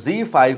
ZEE5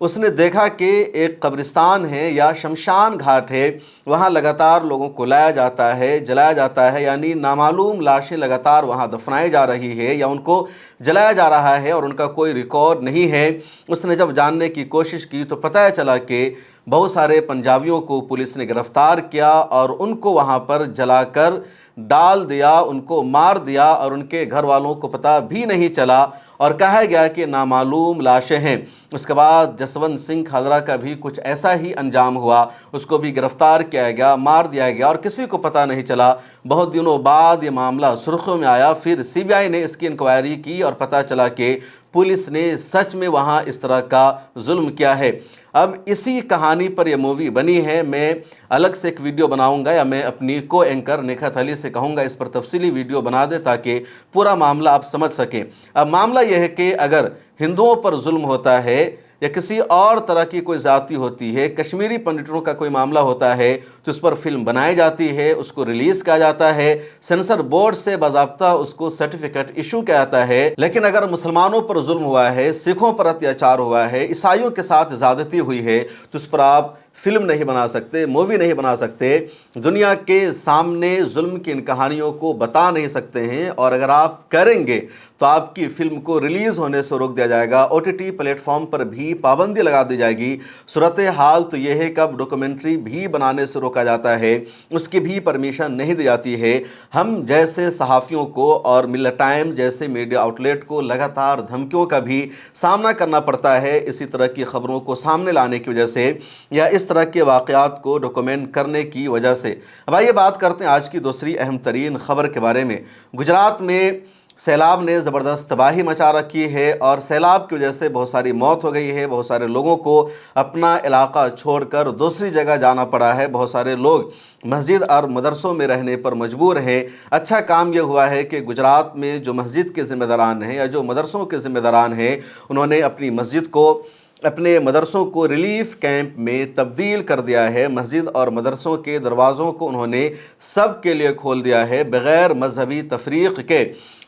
اس نے دیکھا کہ ایک قبرستان ہے یا شمشان گھاٹ ہے، وہاں لگاتار لوگوں کو لایا جاتا ہے، جلایا جاتا ہے، یعنی نامعلوم لاشیں لگاتار وہاں دفنائی جا رہی ہے یا ان کو جلایا جا رہا ہے اور ان کا کوئی ریکارڈ نہیں ہے۔ اس نے جب جاننے کی کوشش کی تو پتہ چلا کہ بہت سارے پنجابیوں کو پولیس نے گرفتار کیا اور ان کو وہاں پر جلا کر ڈال دیا، ان کو مار دیا اور ان کے گھر والوں کو پتہ بھی نہیں چلا اور کہا گیا کہ نامعلوم لاشیں ہیں۔ اس کے بعد جسونت سنگھ کھادرا کا بھی کچھ ایسا ہی انجام ہوا، اس کو بھی گرفتار کیا گیا، مار دیا گیا اور کسی کو پتہ نہیں چلا۔ بہت دنوں بعد یہ معاملہ سرخیوں میں آیا، پھر سی بی آئی نے اس کی انکوائری کی اور پتہ چلا کہ پولیس نے سچ میں وہاں اس طرح کا ظلم کیا ہے۔ اب اسی کہانی پر یہ مووی بنی ہے۔ میں الگ سے ایک ویڈیو بناؤں گا یا میں اپنی کو اینکر نکھت علی سے کہوں گا اس پر تفصیلی ویڈیو بنا دے تاکہ پورا معاملہ آپ سمجھ سکیں۔ اب معاملہ یہ ہے کہ اگر ہندوؤں پر ظلم ہوتا ہے یا کسی اور طرح کی کوئی ذاتی ہوتی ہے، کشمیری پنڈتوں کا کوئی معاملہ ہوتا ہے تو اس پر فلم بنائی جاتی ہے، اس کو ریلیز کیا جاتا ہے، سینسر بورڈ سے باضابطہ اس کو سرٹیفکیٹ ایشو کیا جاتا ہے۔ لیکن اگر مسلمانوں پر ظلم ہوا ہے، سکھوں پر اتیاچار ہوا ہے، عیسائیوں کے ساتھ زیادتی ہوئی ہے تو اس پر آپ فلم نہیں بنا سکتے، مووی نہیں بنا سکتے، دنیا کے سامنے ظلم کی ان کہانیوں کو بتا نہیں سکتے ہیں، اور اگر آپ کریں گے تو آپ کی فلم کو ریلیز ہونے سے روک دیا جائے گا، O T T platform پر بھی پابندی لگا دی جائے گی۔ صورتحال تو یہ ہے کہ اب ڈاکومنٹری بھی بنانے سے روکا جاتا ہے، اس کی بھی پرمیشن نہیں دی جاتی ہے۔ ہم جیسے صحافیوں کو اور ملت ٹائم جیسے میڈیا آؤٹلیٹ کو لگاتار دھمکیوں کا بھی سامنا کرنا پڑتا ہے اسی طرح کی خبروں کو سامنے لانے کی وجہ سے یا اس طرح کے واقعات کو ڈاکومنٹ کرنے کی وجہ سے۔ اب آئیے بات کرتے ہیں آج کی دوسری اہم ترین خبر کے بارے میں۔ گجرات میں سیلاب نے زبردست تباہی مچا رکھی ہے اور سیلاب کی وجہ سے بہت ساری موت ہو گئی ہے، بہت سارے لوگوں کو اپنا علاقہ چھوڑ کر دوسری جگہ جانا پڑا ہے، بہت سارے لوگ مسجد اور مدرسوں میں رہنے پر مجبور ہیں۔ اچھا کام یہ ہوا ہے کہ گجرات میں جو مسجد کے ذمہ داران ہیں یا جو مدرسوں کے ذمہ داران ہیں انہوں نے اپنی مسجد کو، اپنے مدرسوں کو ریلیف کیمپ میں تبدیل کر دیا ہے۔ مسجد اور مدرسوں کے دروازوں کو انہوں نے سب کے لیے کھول دیا ہے بغیر مذہبی تفریق کے۔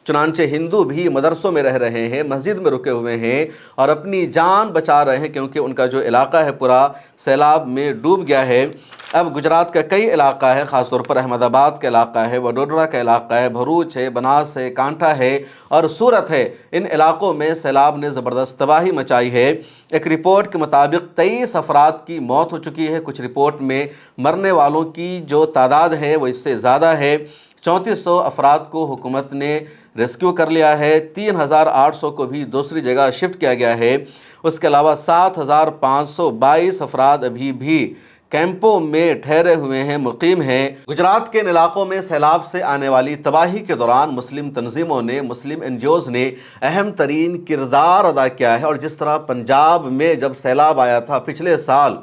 چنانچہ ہندو بھی مدرسوں میں رہ رہے ہیں، مسجد میں رکے ہوئے ہیں اور اپنی جان بچا رہے ہیں کیونکہ ان کا جو علاقہ ہے پورا سیلاب میں ڈوب گیا ہے۔ اب گجرات کا کئی علاقہ ہے، خاص طور پر احمد آباد کا علاقہ ہے، وڈودرا کا علاقہ ہے، بھروچ ہے، بناس ہے، کانٹھا ہے اور سورت ہے۔ ان علاقوں میں سیلاب نے زبردست تباہی مچائی ہے۔ ایک رپورٹ کے مطابق 23 افراد کی موت ہو چکی ہے، کچھ رپورٹ میں مرنے والوں کی جو تعداد ہے وہ اس سے زیادہ ہے۔ 3400 افراد کو حکومت نے ریسکیو کر لیا ہے، 3800 کو بھی دوسری جگہ شفٹ کیا گیا ہے۔ اس کے علاوہ 7522 افراد ابھی بھی کیمپوں میں ٹھہرے ہوئے ہیں، مقیم ہیں۔ گجرات کے ان علاقوں میں سیلاب سے آنے والی تباہی کے دوران مسلم تنظیموں نے، مسلم این جی اوز نے اہم ترین کردار ادا کیا ہے، اور جس طرح پنجاب میں جب سیلاب آیا تھا پچھلے سال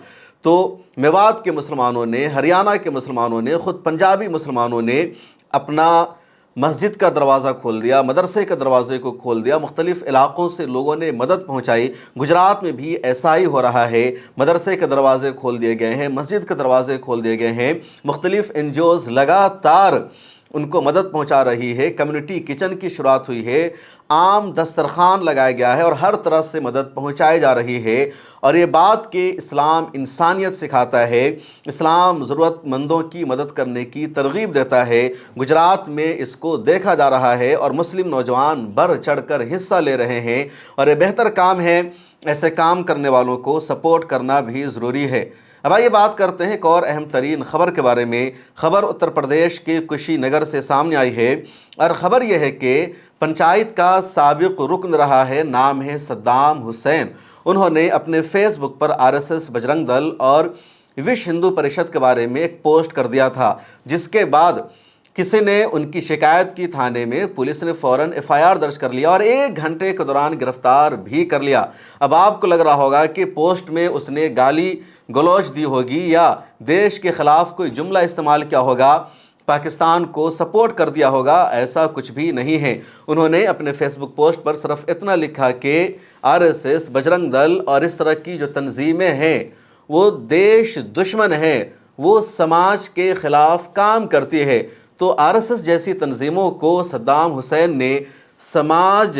تو میوات کے مسلمانوں نے، ہریانہ کے مسلمانوں نے، خود پنجابی مسلمانوں نے اپنا مسجد کا دروازہ کھول دیا، مدرسے کے دروازے کو کھول دیا، مختلف علاقوں سے لوگوں نے مدد پہنچائی۔ گجرات میں بھی ایسا ہی ہو رہا ہے، مدرسے کے دروازے کھول دیے گئے ہیں، مسجد کے دروازے کھول دیے گئے ہیں، مختلف این جی اوز لگاتار ان کو مدد پہنچا رہی ہے۔ کمیونٹی کچن کی شروعات ہوئی ہے، عام دسترخوان لگایا گیا ہے اور ہر طرح سے مدد پہنچائی جا رہی ہے۔ اور یہ بات کہ اسلام انسانیت سکھاتا ہے، اسلام ضرورت مندوں کی مدد کرنے کی ترغیب دیتا ہے، گجرات میں اس کو دیکھا جا رہا ہے اور مسلم نوجوان بڑھ چڑھ کر حصہ لے رہے ہیں، اور یہ بہتر کام ہے۔ ایسے کام کرنے والوں کو سپورٹ کرنا بھی ضروری ہے۔ اب آئیے بات کرتے ہیں ایک اور اہم ترین خبر کے بارے میں۔ خبر اتر پردیش کے کشی نگر سے سامنے آئی ہے اور خبر یہ ہے کہ پنچایت کا سابق رکن رہا ہے، نام ہے صدام حسین۔ انہوں نے اپنے فیس بک پر آر ایس ایس، بجرنگ دل اور وشو ہندو پریشد کے بارے میں ایک پوسٹ کر دیا تھا، جس کے بعد کسی نے ان کی شکایت کی تھانے میں، پولیس نے فوراً ایف آئی آر درج کر لیا اور 1 گھنٹے کے دوران گرفتار بھی کر لیا۔ اب آپ کو لگ رہا ہوگا کہ پوسٹ میں اس نے گالی گلوچ دی ہوگی یا دیش کے خلاف کوئی جملہ استعمال کیا ہوگا، پاکستان کو سپورٹ کر دیا ہوگا، ایسا کچھ بھی نہیں ہے۔ انہوں نے اپنے فیس بک پوسٹ پر صرف اتنا لکھا کہ آر ایس ایس، بجرنگ دل اور اس طرح کی جو تنظیمیں ہیں وہ دیش دشمن ہیں، وہ سماج کے خلاف کام کرتی ہے۔ تو آر ایس ایس جیسی تنظیموں کو صدام حسین نے سماج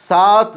7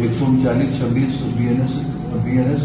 139/26 BNS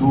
2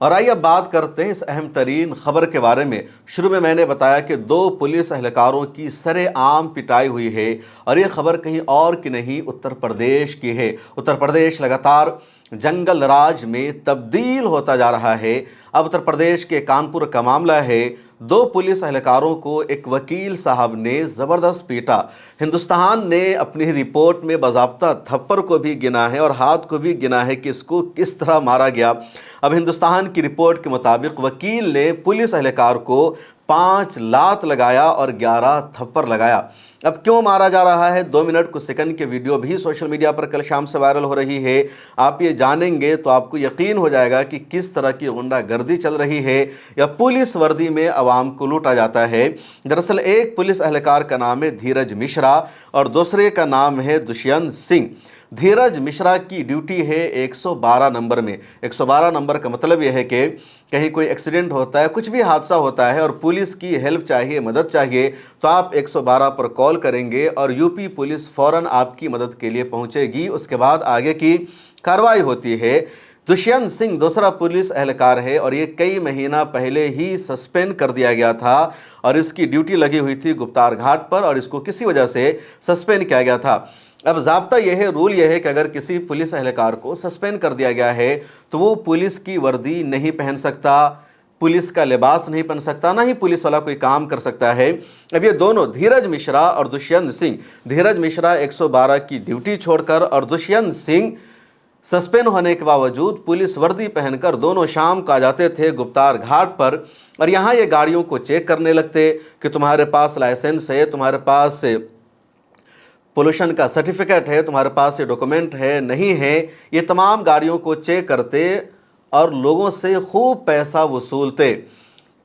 اور آئیے اب بات کرتے ہیں اس اہم ترین خبر کے بارے میں۔ شروع میں نے بتایا کہ 2 پولیس اہلکاروں کی سرے عام پٹائی ہوئی ہے، اور یہ خبر کہیں اور کی نہیں، اتر پردیش کی ہے۔ اتر پردیش لگاتار جنگل راج میں تبدیل ہوتا جا رہا ہے۔ اب اتر پردیش کے کانپور کا معاملہ ہے۔ 2 پولیس اہلکاروں کو ایک وکیل صاحب نے زبردست پیٹا۔ ہندوستان نے اپنی رپورٹ میں باضابطہ تھپڑ کو بھی گنا ہے اور ہاتھ کو بھی گنا ہے کہ اس کو کس طرح مارا گیا۔ اب ہندوستان کی رپورٹ کے مطابق وکیل نے پولیس اہلکار کو 5 لات لگایا اور 11 تھپڑ لگایا۔ اب کیوں مارا جا رہا ہے؟ 2 منٹ کچھ سیکنڈ کی ویڈیو بھی سوشل میڈیا پر کل شام سے وائرل ہو رہی ہے۔ آپ یہ جانیں گے تو آپ کو یقین ہو جائے گا کہ کس طرح کی غنڈہ گردی چل رہی ہے یا پولیس وردی میں عوام کو لوٹا جاتا ہے۔ دراصل ایک پولیس اہلکار کا نام ہے دھیرج مشرا اور دوسرے کا نام ہے دشینت سنگھ۔ دھیرج مشرا کی ڈیوٹی ہے 112 نمبر میں۔ 112 نمبر کا مطلب یہ ہے کہ کہیں کوئی ایکسیڈنٹ ہوتا ہے، کچھ بھی حادثہ ہوتا ہے اور پولیس کی ہیلپ چاہیے، مدد چاہیے، تو آپ 112 پر کال کریں گے اور یو پی پولیس فوراً آپ کی مدد کے لیے پہنچے گی۔ اس کے بعد آگے کی کارروائی ہوتی ہے۔ دشینت سنگھ دوسرا پولیس اہلکار ہے اور یہ کئی مہینہ پہلے ہی سسپینڈ کر دیا گیا تھا اور اس کی ڈیوٹی لگی ہوئی تھی گپتار گھاٹ پر اور اس کو کسی وجہ سے سسپینڈ کیا گیا تھا۔ اب ضابطہ یہ ہے، رول یہ ہے کہ اگر کسی پولیس اہلکار کو سسپینڈ کر دیا گیا ہے تو وہ پولیس کی وردی نہیں پہن سکتا، پولیس کا لباس نہیں پہن سکتا، نہ ہی پولیس والا کوئی کام کر سکتا ہے۔ اب یہ دونوں دھیرج مشرا اور دشینت سنگھ، دھیرج مشرا 112 کی ڈیوٹی چھوڑ کر اور دشینت سنگھ سسپینڈ ہونے کے باوجود پولیس وردی پہن کر دونوں شام کو آ جاتے تھے گپتار گھاٹ پر اور یہاں یہ گاڑیوں کو چیک کرنے لگتے کہ تمہارے پاس لائسنس ہے، تمہارے پاس پولوشن کا سرٹیفکیٹ ہے، تمہارے پاس یہ ڈاکومنٹ ہے نہیں ہے، یہ تمام گاڑیوں کو چیک کرتے اور لوگوں سے خوب پیسہ وصولتے۔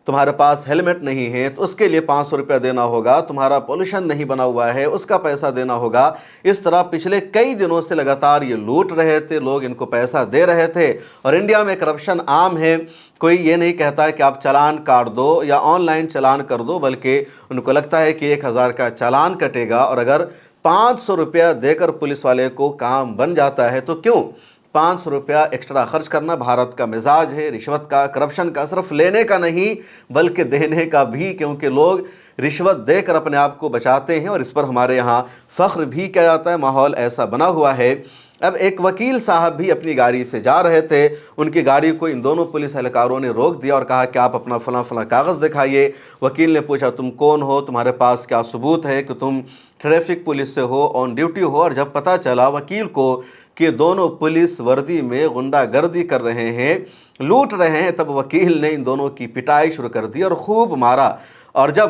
تمہارے پاس ہیلمٹ نہیں ہے تو اس کے لیے 500 روپیہ دینا ہوگا، تمہارا پولوشن نہیں بنا ہوا ہے اس کا پیسہ دینا ہوگا۔ اس طرح پچھلے کئی دنوں سے لگاتار یہ لوٹ رہے تھے، لوگ ان کو پیسہ دے رہے تھے اور انڈیا میں کرپشن عام ہے۔ کوئی یہ نہیں کہتا کہ آپ چالان کاٹ دو یا آن لائن چالان کر دو، بلکہ ان کو لگتا ہے کہ 1000 کا چالان کٹے گا اور اگر 500 روپیہ دے کر پولیس والے کو کام بن جاتا ہے تو کیوں 500 روپیہ ایکسٹرا خرچ کرنا؟ بھارت کا مزاج ہے رشوت کا، کرپشن کا، صرف لینے کا نہیں بلکہ دینے کا بھی، کیونکہ لوگ رشوت دے کر اپنے آپ کو بچاتے ہیں اور اس پر ہمارے یہاں فخر بھی کیا جاتا ہے، ماحول ایسا بنا ہوا ہے۔ اب ایک وکیل صاحب بھی اپنی گاڑی سے جا رہے تھے، ان کی گاڑی کو ان دونوں پولیس اہلکاروں نے روک دیا اور کہا کہ آپ اپنا فلاں فلاں کاغذ دکھائیے۔ وکیل نے پوچھا تم کون ہو، تمہارے پاس کیا ثبوت ہے کہ تم ٹریفک پولیس سے ہو، آن ڈیوٹی ہو؟ اور جب پتہ چلا وکیل کو کہ دونوں پولیس وردی میں غنڈہ گردی کر رہے ہیں، لوٹ رہے ہیں، تب وکیل نے ان دونوں کی پٹائی شروع کر دی اور خوب مارا۔ اور جب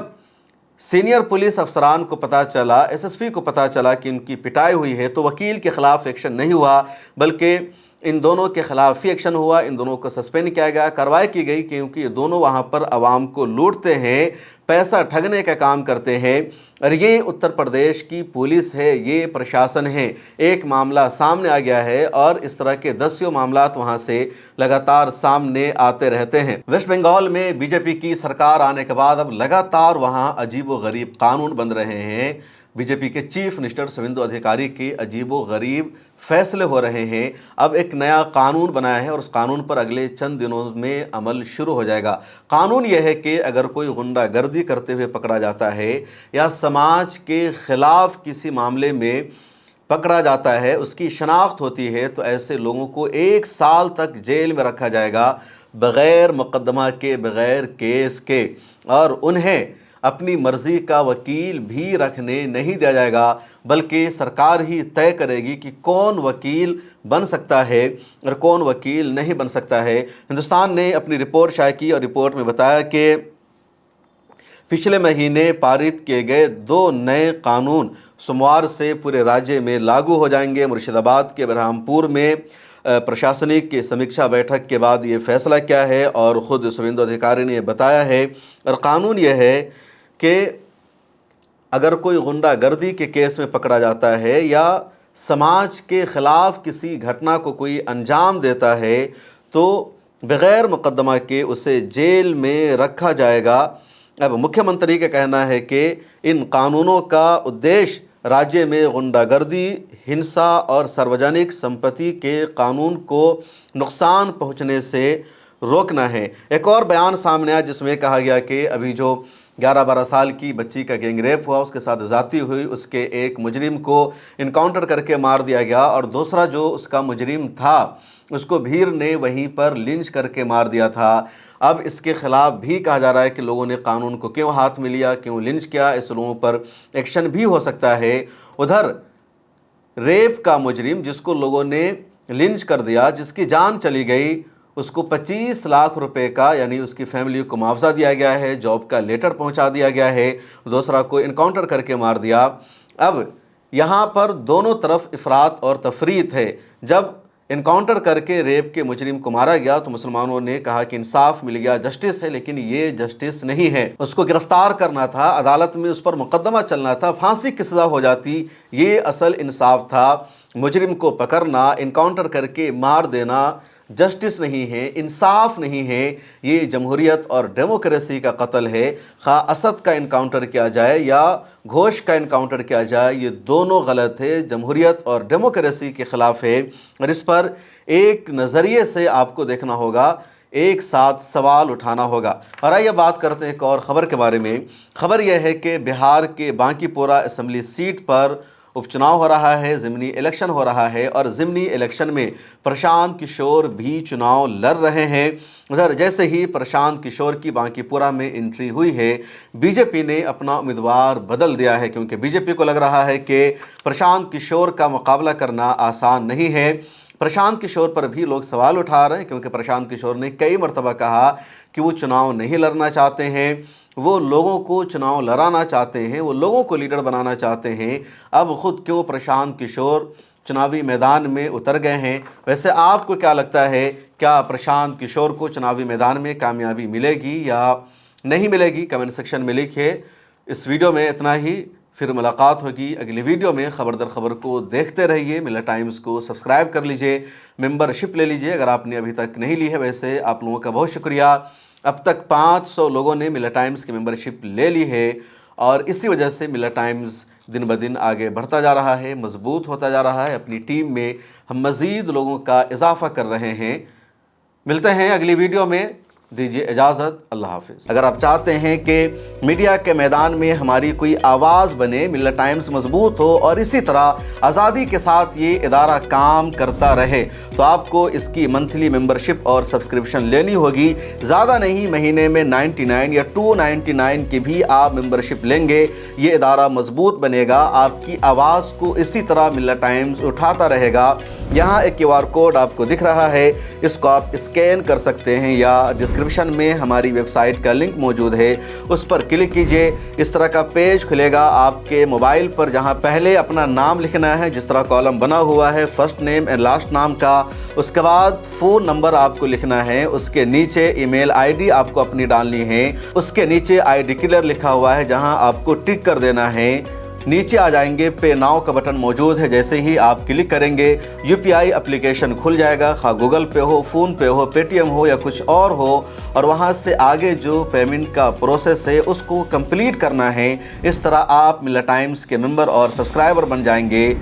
سینئر پولیس افسران کو پتہ چلا، ایس ایس پی کو پتہ چلا کہ ان کی پٹائی ہوئی ہے تو وکیل کے خلاف ایکشن نہیں ہوا بلکہ ان دونوں کے خلاف ہی ایکشن ہوا، ان دونوں کو سسپینڈ کیا گیا، کارروائی کی گئی، کیونکہ یہ دونوں وہاں پر عوام کو لوٹتے ہیں، پیسہ ٹھگنے کا کام کرتے ہیں۔ اور یہ اتر پردیش کی پولیس ہے، یہ پرشاسن ہے۔ ایک معاملہ سامنے آ گیا ہے اور اس طرح کے 10 معاملات وہاں سے لگاتار سامنے آتے رہتے ہیں۔ ویسٹ بنگال میں بی جے پی کی سرکار آنے کے بعد اب لگاتار وہاں عجیب و غریب قانون بن رہے ہیں۔ بی جے پی کے چیف منسٹر سویندو ادھیکاری کے عجیب و غریب فیصلے ہو رہے ہیں۔ اب ایک نیا قانون بنایا ہے اور اس قانون پر اگلے چند دنوں میں عمل شروع ہو جائے گا۔ قانون یہ ہے کہ اگر کوئی غنڈہ گردی کرتے ہوئے پکڑا جاتا ہے یا سماج کے خلاف کسی معاملے میں پکڑا جاتا ہے، اس کی شناخت ہوتی ہے، تو ایسے لوگوں کو 1 سال تک جیل میں رکھا جائے گا بغیر مقدمہ کے، بغیر کیس کے، اور انہیں اپنی مرضی کا وکیل بھی رکھنے نہیں دیا جائے گا بلکہ سرکار ہی طے کرے گی کہ کون وکیل بن سکتا ہے اور کون وکیل نہیں بن سکتا ہے۔ ہندوستان نے اپنی رپورٹ شائع کی اور رپورٹ میں بتایا کہ پچھلے مہینے پارت کیے گئے 2 نئے قانون سوموار سے پورے راجیہ میں لاگو ہو جائیں گے۔ مرشد آباد کے برہم پور میں پرشاسنک کی سمیکشا بیٹھک کے بعد یہ فیصلہ کیا ہے اور خود سویندو ادھیکاری نے یہ بتایا ہے، اور قانون یہ ہے کہ اگر کوئی غنڈہ گردی کے کیس میں پکڑا جاتا ہے یا سماج کے خلاف کسی گھٹنا کو کوئی انجام دیتا ہے تو بغیر مقدمہ کے اسے جیل میں رکھا جائے گا۔ اب مکھیہ منتری کا کہنا ہے کہ ان قانونوں کا ادیش راجیہ میں غنڈہ گردی، ہنسا اور ساروجنک سمپتی کے قانون کو نقصان پہنچنے سے روکنا ہے۔ ایک اور بیان سامنے آیا جس میں کہا گیا کہ ابھی جو 11-12 سال کی بچی کا گینگ ریپ ہوا، اس کے ساتھ زیادتی ہوئی، اس کے ایک مجرم کو انکاؤنٹر کر کے مار دیا گیا، اور دوسرا جو اس کا مجرم تھا اس کو بھیڑ نے وہیں پر لنچ کر کے مار دیا تھا۔ اب اس کے خلاف بھی کہا جا رہا ہے کہ لوگوں نے قانون کو کیوں ہاتھ میں لیا، کیوں لنچ کیا، اس لوگوں پر ایکشن بھی ہو سکتا ہے۔ ادھر ریپ کا مجرم جس کو لوگوں نے لنچ کر دیا، جس کی جان چلی گئی، اس کو 25 لاکھ روپے کا یعنی اس کی فیملی کو معاوضہ دیا گیا ہے، جاب کا لیٹر پہنچا دیا گیا ہے، دوسرا کو انکاؤنٹر کر کے مار دیا۔ اب یہاں پر دونوں طرف افراط اور تفریط ہے۔ جب انکاؤنٹر کر کے ریپ کے مجرم کو مارا گیا تو مسلمانوں نے کہا کہ انصاف مل گیا، جسٹس ہے، لیکن یہ جسٹس نہیں ہے۔ اس کو گرفتار کرنا تھا، عدالت میں اس پر مقدمہ چلنا تھا، پھانسی کی سزا ہو جاتی، یہ اصل انصاف تھا۔ مجرم کو پکڑنا، انکاؤنٹر کر کے مار دینا جسٹس نہیں ہے، انصاف نہیں ہے، یہ جمہوریت اور ڈیموکریسی کا قتل ہے۔ خواہ اسد کا انکاؤنٹر کیا جائے یا گھوش کا انکاؤنٹر کیا جائے، یہ دونوں غلط ہے، جمہوریت اور ڈیموکریسی کے خلاف ہے، اور اس پر ایک نظریے سے آپ کو دیکھنا ہوگا، ایک ساتھ سوال اٹھانا ہوگا۔ اور آئیے بات کرتے ہیں ایک اور خبر کے بارے میں۔ خبر یہ ہے کہ بہار کے بانکی پورہ اسمبلی سیٹ پر اپ چناؤ ہو رہا ہے، ضمنی الیکشن ہو رہا ہے، اور ضمنی الیکشن میں پرشانت کشور بھی چناؤ لڑ رہے ہیں۔ ادھر جیسے ہی پرشانت کشور کی بانکی پورہ میں انٹری ہوئی ہے، بی جے پی نے اپنا امیدوار بدل دیا ہے، کیونکہ بی جے پی کو لگ رہا ہے کہ پرشانت کشور کا مقابلہ کرنا آسان نہیں ہے۔ پرشانت کشور پر بھی لوگ سوال اٹھا رہے ہیں، کیونکہ پرشانت کشور نے کئی مرتبہ کہا کہ وہ چناؤ نہیں لڑنا چاہتے ہیں، وہ لوگوں کو چناؤ لڑانا چاہتے ہیں، وہ لوگوں کو لیڈر بنانا چاہتے ہیں۔ اب خود کیوں پرشانت کشور چناوی میدان میں اتر گئے ہیں؟ ویسے آپ کو کیا لگتا ہے، کیا پرشانت کشور کو چناوی میدان میں کامیابی ملے گی یا نہیں ملے گی؟ کمنٹ سیکشن میں لکھیں۔ اس ویڈیو میں اتنا ہی، پھر ملاقات ہوگی اگلی ویڈیو میں۔ خبر در خبر کو دیکھتے رہیے، ملت ٹائمز کو سبسکرائب کر لیجئے، ممبرشپ لے لیجئے اگر آپ نے ابھی تک نہیں لی ہے۔ ویسے آپ لوگوں کا بہت شکریہ، اب تک 500 لوگوں نے ملت ٹائمز کی ممبرشپ لے لی ہے، اور اسی وجہ سے ملت ٹائمز دن بدن آگے بڑھتا جا رہا ہے، مضبوط ہوتا جا رہا ہے۔ اپنی ٹیم میں ہم مزید لوگوں کا اضافہ کر رہے ہیں۔ ملتے ہیں اگلی ویڈیو میں، دیجیے اجازت، اللہ حافظ۔ اگر آپ چاہتے ہیں کہ میڈیا کے میدان میں ہماری کوئی آواز بنے، ملت ٹائمز مضبوط ہو، اور اسی طرح آزادی کے ساتھ یہ ادارہ کام کرتا رہے، تو آپ کو اس کی منتھلی ممبرشپ اور سبسکرپشن لینی ہوگی۔ زیادہ نہیں، مہینے میں 99 یا 299 کی بھی آپ ممبرشپ لیں گے، یہ ادارہ مضبوط بنے گا، آپ کی آواز کو اسی طرح ملت ٹائمز اٹھاتا رہے گا۔ یہاں ایک QR کوڈ آپ کو دکھ رہا ہے، اس کو آپ اسکین کر سکتے ہیں، یا ڈسکرپشن میں ہماری ویب سائٹ کا لنک موجود ہے، اس پر کلک کیجئے۔ اس طرح کا پیج کھلے گا آپ کے موبائل پر، جہاں پہلے اپنا نام لکھنا ہے، جس طرح کالم بنا ہوا ہے فرسٹ نیم اینڈ لاسٹ نام کا، اس کے بعد فون نمبر آپ کو لکھنا ہے، اس کے نیچے ای میل ID آپ کو اپنی ڈالنی ہے، اس کے نیچے I ڈکلیئر لکھا ہوا ہے جہاں آپ کو ٹک کر دینا ہے۔ نیچے آ جائیں گے، پے ناؤ کا بٹن موجود ہے، جیسے ہی آپ کلک کریں گے UPI اپلیکیشن کھل جائے گا، خواہ گوگل پے ہو، فون پے ہو، پے ٹی ایم ہو یا کچھ اور ہو، اور وہاں سے آگے جو پیمنٹ کا پروسیس ہے اس کو کمپلیٹ کرنا ہے۔ اس طرح آپ ملت ٹائمز کے ممبر اور سبسکرائبر بن جائیں گے۔